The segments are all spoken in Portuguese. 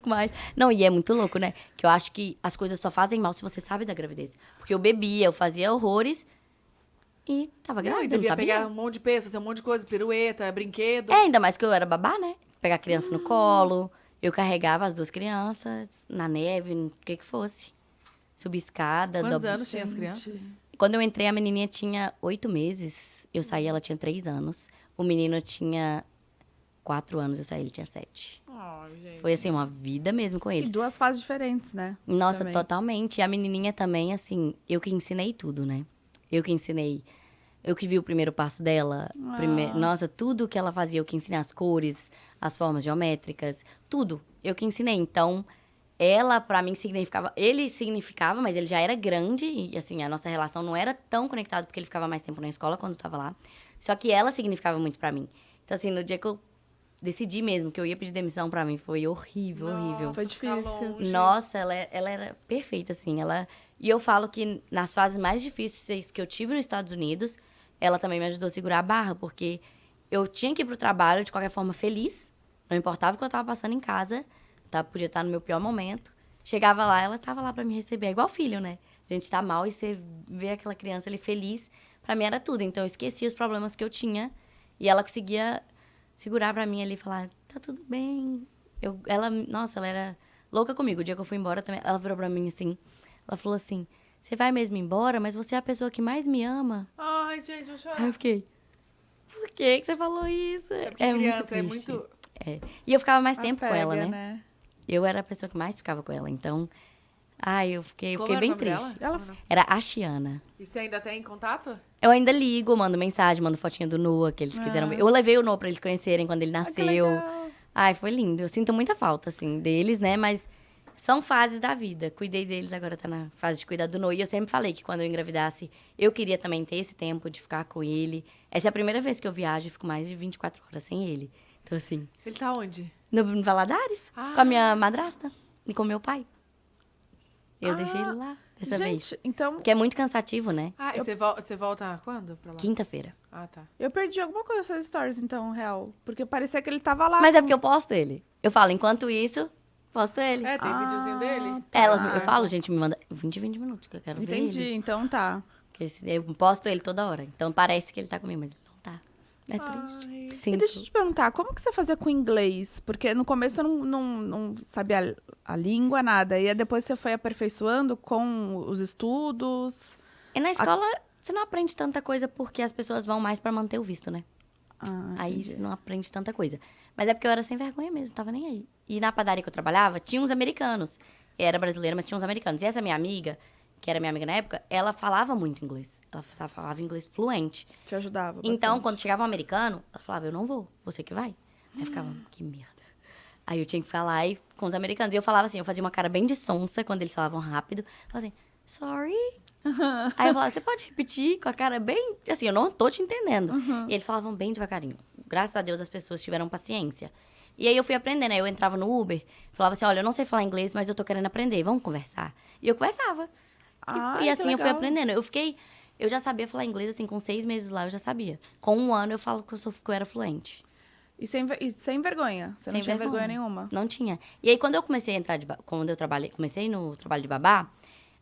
mais. Não, e é muito louco, né? Que eu acho que as coisas só fazem mal se você sabe da gravidez. Porque eu bebia, eu fazia horrores e tava Não, e grávida, eu não devia sabia. pegar um monte de peso, fazer um monte de coisa, pirueta, brinquedo. É, ainda mais que eu era babá, né? Pegar a criança no colo. Eu carregava as 2 crianças na neve, no que fosse. Subir escada. Quantos anos tinha as Gente. crianças? Quando eu entrei, a menininha tinha 8 meses. Eu saí, ela tinha 3 anos. O menino tinha 4 anos, eu saí, ele tinha 7. Ai, gente. Foi, assim, uma vida mesmo com E eles. 2 fases diferentes, né? Nossa, Também. totalmente. E a menininha também, assim, eu que ensinei tudo, né? Eu que ensinei. Eu que vi o primeiro passo dela. Nossa, tudo que ela fazia, eu que ensinei as cores, as formas geométricas, tudo. Eu que ensinei. Então, ela, pra mim, significava... Ele significava, mas ele já era grande. E, assim, a nossa relação não era tão conectada, porque ele ficava mais tempo na escola quando eu tava lá. Só que ela significava muito pra mim. Então, assim, no dia que eu decidi mesmo que eu ia pedir demissão, pra mim foi horrível, horrível. Foi ficar difícil. longe. Nossa, ela era perfeita, assim. E eu falo que nas fases mais difíceis que eu tive nos Estados Unidos, ela também me ajudou a segurar a barra, porque eu tinha que ir pro trabalho de qualquer forma feliz, não importava o que eu tava passando em casa, tá? Podia estar no meu pior momento. Chegava lá, ela tava lá pra me receber, é igual filho, né? A gente tá mal e você vê aquela criança ali feliz, pra mim era tudo. Então eu esquecia os problemas que eu tinha e ela conseguia segurar pra mim ali e falar, tá tudo bem. Nossa, ela era louca comigo. O dia que eu fui embora também, ela virou pra mim assim, ela falou assim, você vai mesmo embora, mas você é a pessoa que mais me ama. Ai, gente, vou chorar. Aí eu fiquei, por que você falou isso? É porque criança é triste. muito... É. E eu ficava mais tempo com Apega, ela, né? Eu era a pessoa que mais ficava com ela, então... Ai, eu fiquei Como era o bem nome triste. dela? Era a Chiana. E você ainda tem contato? Eu ainda ligo, mando mensagem, mando fotinha do Noah, que eles quiseram ver. Eu levei o Noah pra eles conhecerem quando ele Que nasceu. legal. Ai, foi lindo. Eu sinto muita falta, assim, deles, né? Mas são fases da vida. Cuidei deles, agora tá na fase de cuidar do Noah. E eu sempre falei que quando eu engravidasse, eu queria também ter esse tempo de ficar com ele. Essa é a primeira vez que eu viajo e fico mais de 24 horas sem ele. Então, assim, Ele tá onde? no Valadares, com a minha madrasta e com meu pai. Eu deixei ele lá dessa vez. Gente, então Porque é muito cansativo, né? Ah, e você volta quando pra lá? Quinta-feira. Ah, tá. eu perdi alguma coisa nas suas stories, então, real. Porque parecia que ele tava lá. Mas é porque eu posto ele. Eu falo, enquanto isso, posto ele. É, tem videozinho dele? Eu falo, gente, me manda 20 minutos que eu quero ver Entendi, ele. então tá. Porque eu posto ele toda hora. Então parece que ele tá comigo, mas ele não tá. É triste. Ai. E Sinto. deixa eu te perguntar, como que você fazia com o inglês? Porque no começo eu não sabia a língua, nada. E aí depois você foi aperfeiçoando com os estudos. E na escola, você não aprende tanta coisa porque as pessoas vão mais pra manter o visto, né? Aí Entendi. você não aprende tanta coisa. Mas é porque eu era sem vergonha mesmo, tava nem aí. E na padaria que eu trabalhava, tinha uns americanos. Eu era brasileira, mas tinha uns americanos. E essa minha amiga, que era minha amiga na época, ela falava muito inglês. Ela falava inglês fluente. Te ajudava Então, bastante. quando chegava um americano, ela falava, eu não vou, você que vai. Aí eu ficava, que merda. Aí eu tinha que falar aí com os americanos. E eu falava assim, eu fazia uma cara bem de sonsa quando eles falavam rápido. Eu falava assim, sorry. Aí eu falava, você pode repetir com a cara bem... Assim, eu não tô te entendendo. E eles falavam bem devagarinho. Graças a Deus as pessoas tiveram paciência. E aí eu fui aprendendo. Aí eu entrava no Uber, falava assim, olha, eu não sei falar inglês, mas eu tô querendo aprender, vamos conversar? E eu conversava. Ai, E assim que eu fui legal. aprendendo. Eu já sabia falar inglês, assim, com 6 meses lá eu já sabia. Com 1 ano eu falo que eu era fluente. E sem vergonha? Você não Sem tinha vergonha nenhuma? Não tinha. E aí, quando eu comecei a entrar quando eu comecei no trabalho de babá,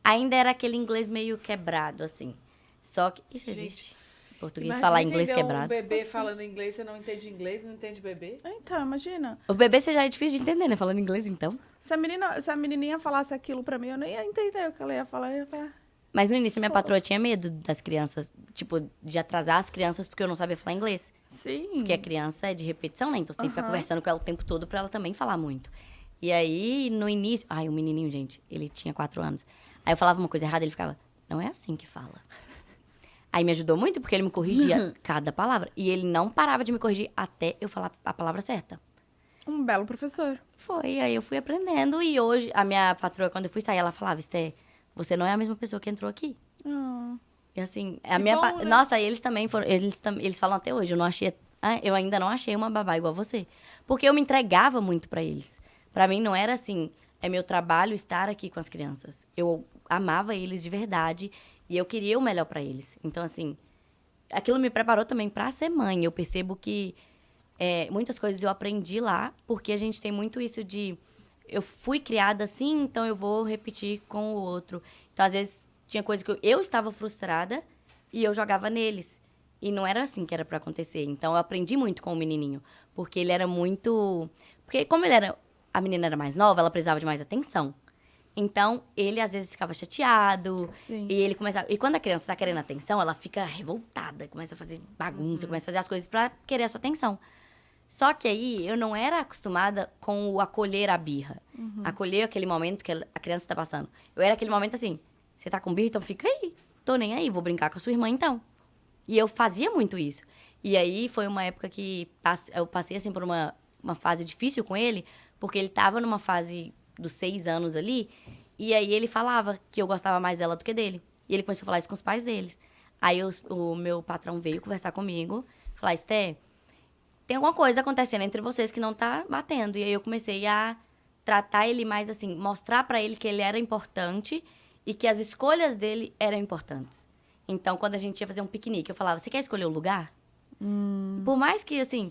ainda era aquele inglês meio quebrado, assim. Só que isso Gente, existe. Português Imagina falar inglês entender quebrado. um bebê falando inglês, você não entende inglês, não entende bebê? Então, imagina. O bebê você já é difícil de entender, né? Falando inglês, então. Se a menininha falasse aquilo pra mim, eu nem ia entender o que ela ia falar. Eu ia falar... Mas no início, minha patroa tinha medo das crianças, tipo, de atrasar as crianças porque eu não sabia falar inglês. Sim. Porque a criança é de repetição, né? Então você tem que ficar conversando com ela o tempo todo pra ela também falar muito. E aí, no início... Ai, o menininho, gente, ele tinha 4 anos. Aí eu falava uma coisa errada, ele ficava, não é assim que fala. Aí me ajudou muito, porque ele me corrigia cada palavra. E ele não parava de me corrigir até eu falar a palavra certa. Um belo professor. Foi, aí eu fui aprendendo. E hoje, a minha patroa, quando eu fui sair, ela falava, Esté, você não é a mesma pessoa que entrou aqui. Ah. E assim, bom, né? Nossa, eles também foram... Eles falam até hoje, eu ainda não achei uma babá igual você. Porque eu me entregava muito pra eles. Pra mim não era assim, é meu trabalho estar aqui com as crianças. Eu amava eles de verdade e eu queria o melhor pra eles. Então, assim, aquilo me preparou também pra ser mãe. Eu percebo que muitas coisas eu aprendi lá, porque a gente tem muito isso de... eu fui criada assim, então eu vou repetir com o outro. Então, às vezes, tinha coisa que eu estava frustrada e eu jogava neles. E não era assim que era pra acontecer. Então, eu aprendi muito com o menininho. Porque ele era muito... Porque como a menina era mais nova, ela precisava de mais atenção. Então, ele às vezes ficava chateado. Sim. E ele começava... E quando a criança tá querendo atenção, ela fica revoltada. Começa a fazer bagunça, começa a fazer as coisas pra querer a sua atenção. Só que aí, eu não era acostumada com o acolher a birra. Acolher aquele momento que a criança tá passando. Eu era aquele momento assim, você tá com birra, então fica aí. Tô nem aí, vou brincar com a sua irmã então. E eu fazia muito isso. E aí, foi uma época que eu passei, assim, por uma fase difícil com ele, porque ele tava numa fase dos 6 anos ali, e aí ele falava que eu gostava mais dela do que dele. E ele começou a falar isso com os pais deles. Aí o meu patrão veio conversar comigo, falar, Esté, tem alguma coisa acontecendo entre vocês que não tá batendo. E aí eu comecei a tratar ele mais assim, mostrar pra ele que ele era importante e que as escolhas dele eram importantes. Então, quando a gente ia fazer um piquenique, eu falava, você quer escolher o lugar? Por mais que, assim,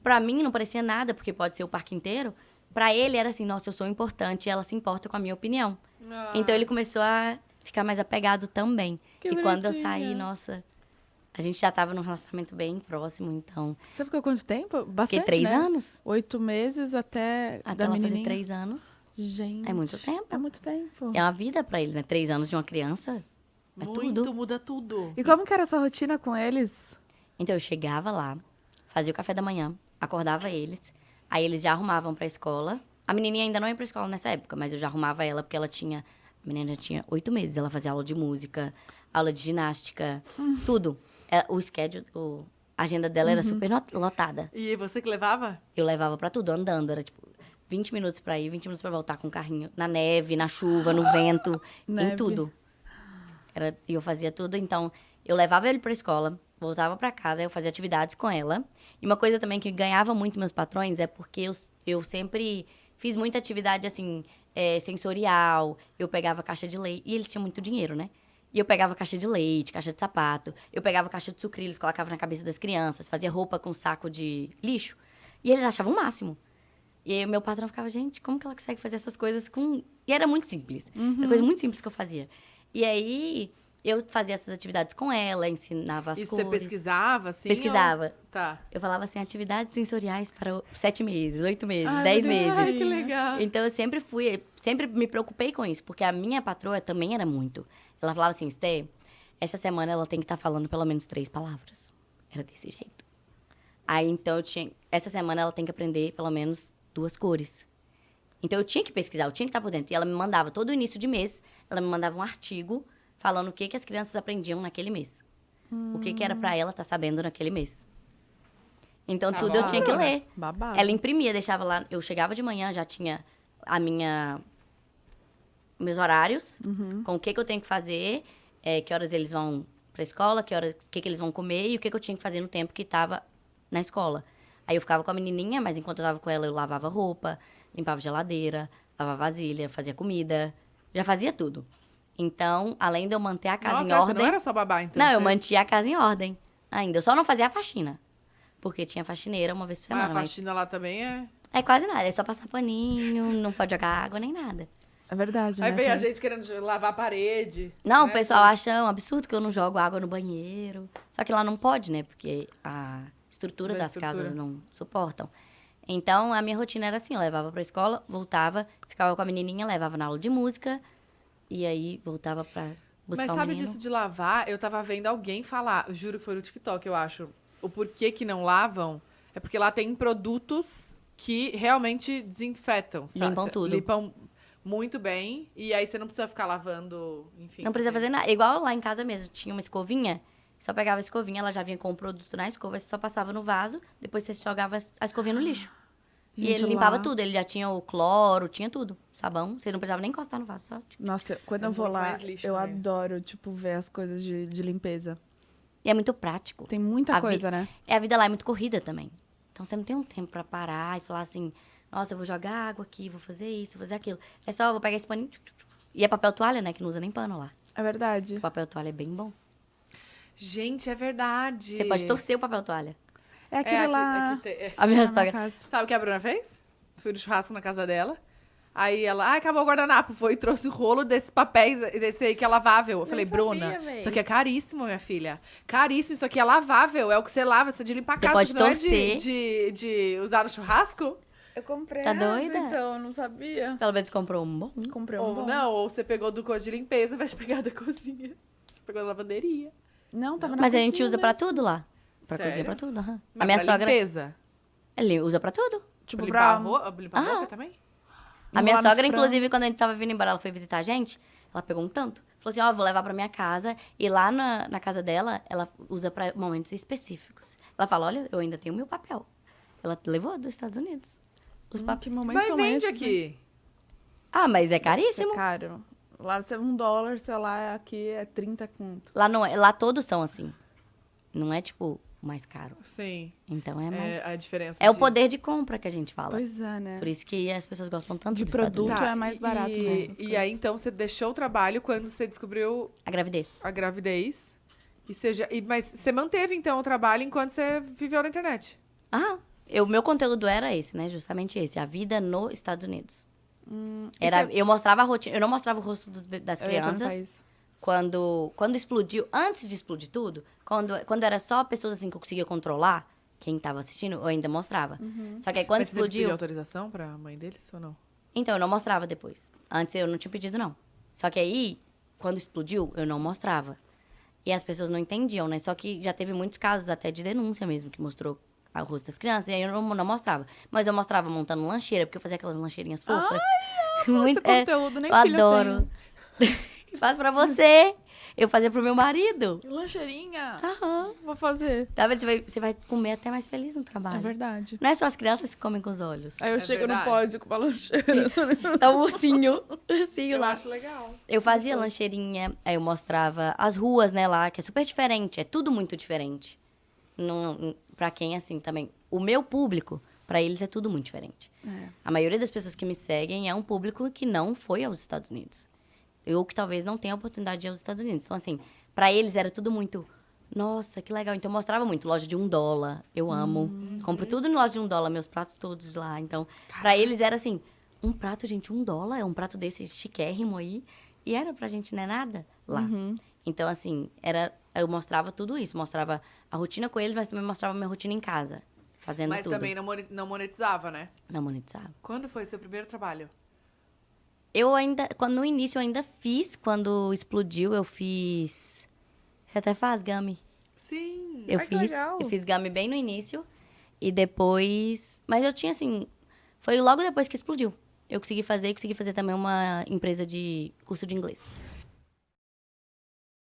pra mim não parecia nada, porque pode ser o parque inteiro, pra ele era assim, nossa, eu sou importante e ela se importa com a minha opinião. Então, ele começou a ficar mais apegado também. Que e quando eu bonitinha. saí, nossa, a gente já tava num relacionamento bem próximo, então... Você ficou quanto tempo? Bastante, Fiquei 3 né? anos. 8 meses até Até da ela fazer menininha. 3 anos. Gente. É muito tempo. É muito tempo. É uma vida pra eles, né? 3 anos de uma criança é Muito, tudo. muda tudo. E como que era essa rotina com eles? Então, eu chegava lá, fazia o café da manhã, acordava eles, aí eles já arrumavam pra escola. A menininha ainda não ia pra escola nessa época, mas eu já arrumava ela porque ela tinha... A menina tinha 8 meses, ela fazia aula de música, aula de ginástica, tudo. O schedule, a agenda dela era super lotada. E você que levava? Eu levava pra tudo, andando, era tipo 20 minutos pra ir, 20 minutos pra voltar com o carrinho. Na neve, na chuva, no vento, em Neve. tudo. E eu fazia tudo, então eu levava ele pra escola, voltava pra casa, eu fazia atividades com ela. E uma coisa também que ganhava muito meus patrões é porque eu sempre fiz muita atividade, assim, sensorial. Eu pegava caixa de leite, e eles tinham muito dinheiro, né? E eu pegava caixa de leite, caixa de sapato, eu pegava caixa de sucrilhos, colocava na cabeça das crianças, fazia roupa com saco de lixo. E eles achavam o máximo. E aí o meu patrão ficava, gente, como que ela consegue fazer essas coisas com... E era muito simples. Era coisa muito simples que eu fazia. E aí, eu fazia essas atividades com ela, ensinava as E cores. você pesquisava, assim? Pesquisava. Ou... Tá. Eu falava assim, atividades sensoriais para 7 meses, 8 meses, Ai, 10 meu Deus. meses. Ai, que legal. Então, eu sempre me preocupei com isso, porque a minha patroa também era muito. Ela falava assim, Esté, essa semana ela tem que estar falando pelo menos 3 palavras. Era desse jeito. Aí, então, essa semana ela tem que aprender pelo menos 2 cores. Então, eu tinha que pesquisar, eu tinha que estar por dentro. E ela me mandava, todo início de mês, ela me mandava um artigo falando o que as crianças aprendiam naquele mês. O que era pra ela estar sabendo naquele mês. Então, tudo eu tinha que ler. Babado. Ela imprimia, deixava lá. Eu chegava de manhã, já tinha meus horários, com o que eu tenho que fazer, que horas eles vão pra escola, o que eles vão comer e o que eu tinha que fazer no tempo que tava na escola. Aí eu ficava com a menininha, mas enquanto eu tava com ela, eu lavava roupa, limpava geladeira, lavava vasilha, fazia comida, já fazia tudo. Então, além de eu manter a casa em Nossa, você ordem... não era só babá, então? Não, eu você... mantinha a casa em ordem ainda. Eu só não fazia a faxina. Porque tinha faxineira uma vez por semana. a faxina lá também é... É quase nada. É só passar paninho, não pode jogar água nem nada. É verdade, Aí né? veio a Tem- gente querendo lavar a parede. Não, né? o pessoal acha um absurdo que eu não jogo água no banheiro. Só que lá não pode, né? Porque a estrutura Da das estrutura. casas não suportam. Então, a minha rotina era assim. Eu levava pra escola, voltava, ficava com a menininha, levava na aula de música. E aí, voltava pra buscar Mas o sabe menino. disso de lavar? Eu tava vendo alguém falar, eu juro que foi no TikTok, eu acho. O porquê que não lavam é porque lá tem produtos que realmente desinfetam. Limpam tudo. Limpam muito bem. E aí você não precisa ficar lavando, enfim. Não precisa fazer nada. Igual lá em casa mesmo. Tinha uma escovinha. Só pegava a escovinha, ela já vinha com o produto na escova. Você só passava no vaso. Depois você jogava a escovinha no lixo. E Gente, ele limpava lá- tudo. Ele já tinha o cloro, tinha tudo. Sabão. Você não precisava nem encostar no vaso. Só, tipo. Nossa, quando É eu vou muito lá, mais lixo eu também. adoro, tipo, ver as coisas de limpeza. E é muito prático. Tem muita A coisa, né? A vida lá é muito corrida também. Então você não tem um tempo pra parar e falar assim: nossa, eu vou jogar água aqui, vou fazer isso, vou fazer aquilo. É só, eu vou pegar esse paninho. E é papel toalha, né? Que não usa nem pano lá. É verdade. O papel toalha é bem bom. Gente, é verdade. Você pode torcer o papel toalha. É aquele lá. aqui tem- A minha na sogra. casa. Sabe o que a Bruna fez? Fui no churrasco na casa dela. Aí ela, acabou o guardanapo. Foi e trouxe o rolo desses papéis, desse aí que é lavável. Eu falei, sabia, Bruna, véi. isso aqui é caríssimo, minha filha. Caríssimo, isso aqui é lavável. É o que você lava, você de limpar a Você casa. pode isso não é torcer. de usar no churrasco? Eu comprei Tá errado, doida? então, eu não sabia. Pelo menos comprou um bom. Comprei um Ou bom. não, ou você pegou do coisa de limpeza, vai pegar da cozinha. Você pegou da lavanderia. Não, tava na Mas a gente cozinha usa pra mesmo. tudo lá. Pra Sério? cozinha, pra tudo, aham. Mas A minha pra sogra, limpeza? ele usa pra tudo. Tipo, limpar a pra... limpar a Ah. boca também? A minha Enrolar no sogra, frango. inclusive, quando a gente tava vindo embora, ela foi visitar a gente, ela pegou um tanto. Falou assim, ó, vou levar pra minha casa. E lá na casa dela, ela usa pra momentos específicos. Ela fala, olha, eu ainda tenho meu papel. Ela levou dos Estados Unidos. Os papéis. Que momentos Vai, são vende esses, aqui. Ah, mas é Isso caríssimo. é caro. Lá você é $1, sei lá, aqui é 30 conto. Lá não é, lá todos são assim. Não é, tipo, o mais caro. Sim. Então é mais... É a diferença. É o poder de compra que a gente fala. Pois é, né? Por isso que as pessoas gostam tanto De dos Estados produto Unidos. é mais barato mesmo, as E coisas. aí, então, você deixou o trabalho quando você descobriu A gravidez. a gravidez. Mas você manteve, então, o trabalho enquanto você viveu na internet. Ah, o meu conteúdo era esse, né? Justamente esse. A vida nos Estados Unidos. Eu mostrava a rotina. Eu não mostrava o rosto das Eu ia perguntar crianças. isso. Quando explodiu, antes de explodir tudo, quando era só pessoas assim que eu conseguia controlar, quem tava assistindo, eu ainda mostrava. Só que aí quando Mas você teve que pedir explodiu. autorização pra mãe deles ou não? Então, eu não mostrava depois. Antes eu não tinha pedido, não. Só que aí, quando explodiu, eu não mostrava. E as pessoas não entendiam, né? Só que já teve muitos casos até de denúncia mesmo, que mostrou o rosto das crianças, e aí eu não mostrava. Mas eu mostrava montando lancheira, porque eu fazia aquelas lancheirinhas fofas. Esse conteúdo, nem eu filho adoro. Faço pra você. Eu fazia pro meu marido. Lancheirinha. Aham. Vou fazer. Tá vendo? Você vai comer até mais feliz no trabalho. É verdade. Não é só as crianças que comem com os olhos. Aí eu É chego verdade. no pódio com uma lancheira. Tá o ursinho Eu lá. acho legal. Eu fazia lancheirinha, aí eu mostrava as ruas, né, lá, que é super diferente, é tudo muito diferente. Pra quem, assim, também. O meu público, pra eles, é tudo muito diferente. É. A maioria das pessoas que me seguem é um público que não foi aos Estados Unidos. Ou que talvez não tenha a oportunidade de ir aos Estados Unidos. Então, assim, pra eles era tudo muito... Nossa, que legal. Então, eu mostrava muito. Loja de $1, eu amo. Compro tudo em loja de $1, meus pratos todos lá. Então, pra eles era assim... Um prato, gente, $1? É um prato desse chiquérrimo aí. E era pra gente, não é nada lá. Então, assim, eu mostrava tudo isso. Mostrava a rotina com eles, mas também mostrava a minha rotina em casa. Fazendo Mas tudo. também não monetizava, né? Não monetizava. Quando foi seu primeiro trabalho? No início eu ainda fiz, quando explodiu, eu fiz... Você até faz, Gami? Sim. Ai, que legal. Eu fiz Gami bem no início. E depois... Mas eu tinha, assim... Foi logo depois que explodiu. Eu consegui fazer também uma empresa de curso de inglês.